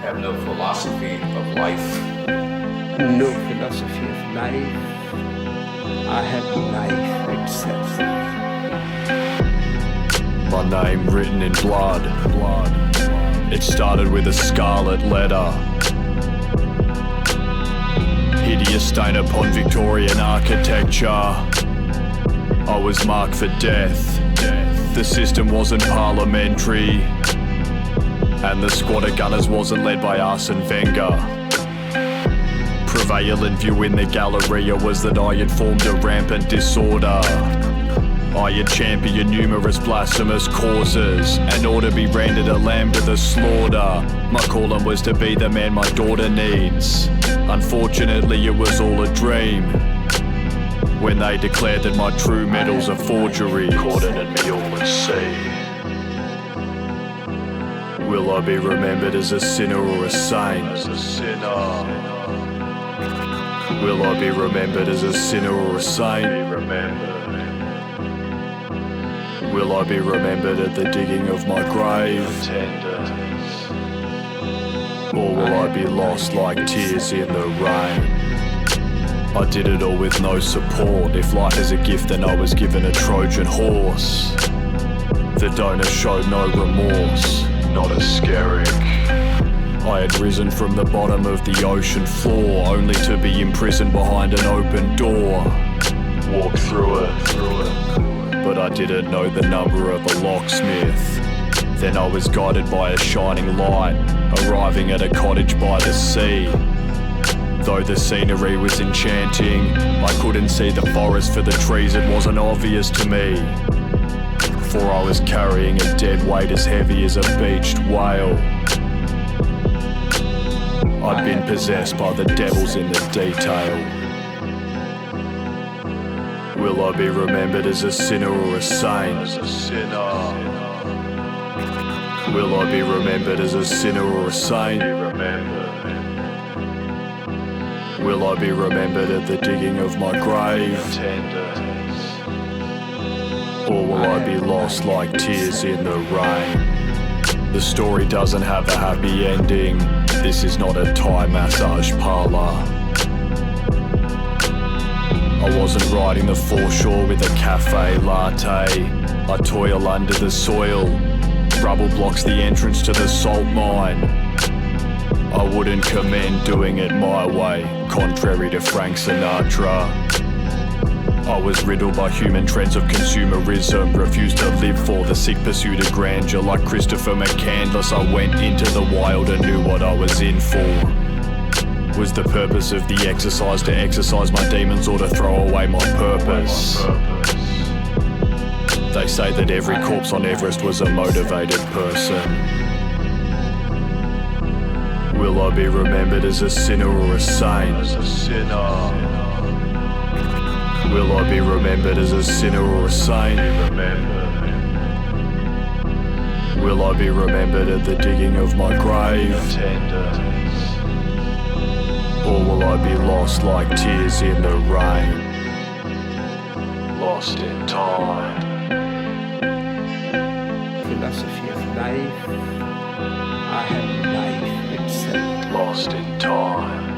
have no philosophy of life. No philosophy of life. I have life itself. My name written in blood. It started with a scarlet letter. Hideous stain upon Victorian architecture. I was marked for death. The system wasn't parliamentary, and the squad of gunners wasn't led by Arsene Wenger. Prevalent view in the Galleria was that I had formed a rampant disorder. I had championed numerous blasphemous causes, and ought to be rendered a lamb to the slaughter. My calling was to be the man my daughter needs. Unfortunately, it was all a dream when they declared that my true medal's a forgery. Coordinate me all at sea. Will I be remembered as a sinner or a saint? As a sinner. Will I be remembered as a sinner or a saint? Will I be remembered at the digging of my grave? Or will I be lost like tears in the rain? I did it all with no support. If life is a gift, then I was given a Trojan horse. The donor showed no remorse, not a skerrick. I had risen from the bottom of the ocean floor, only to be imprisoned behind an open door. Walk through it. But I didn't know the number of a locksmith. Then I was guided by a shining light, arriving at a cottage by the sea. Though the scenery was enchanting, I couldn't see the forest for the trees, it wasn't obvious to me. For I was carrying a dead weight as heavy as a beached whale. I'd been possessed by the devils in the detail. Will I be remembered as a sinner or a saint? As a sinner. Will I be remembered as a sinner or a saint? Will I be remembered at the digging of my grave? Or will I be lost like tears in the rain? The story doesn't have a happy ending. This is not a Thai massage parlour. I wasn't riding the foreshore with a cafe latte. I toil under the soil. Rubble blocks the entrance to the salt mine. I wouldn't commend doing it my way, contrary to Frank Sinatra. I was riddled by human trends of consumerism, refused to live for the sick pursuit of grandeur. Like Christopher McCandless, I went into the wild and knew what I was in for. Was the purpose of the exercise to exercise my demons or to throw away my purpose? They say that every corpse on Everest was a motivated person. Will I be remembered as a sinner or a saint? As a sinner. Will I be remembered as a sinner or a saint? Will I be remembered at the digging of my grave? Or will I be lost like tears in the rain? Lost in time. Philosophy of life. I have life itself. Lost in time.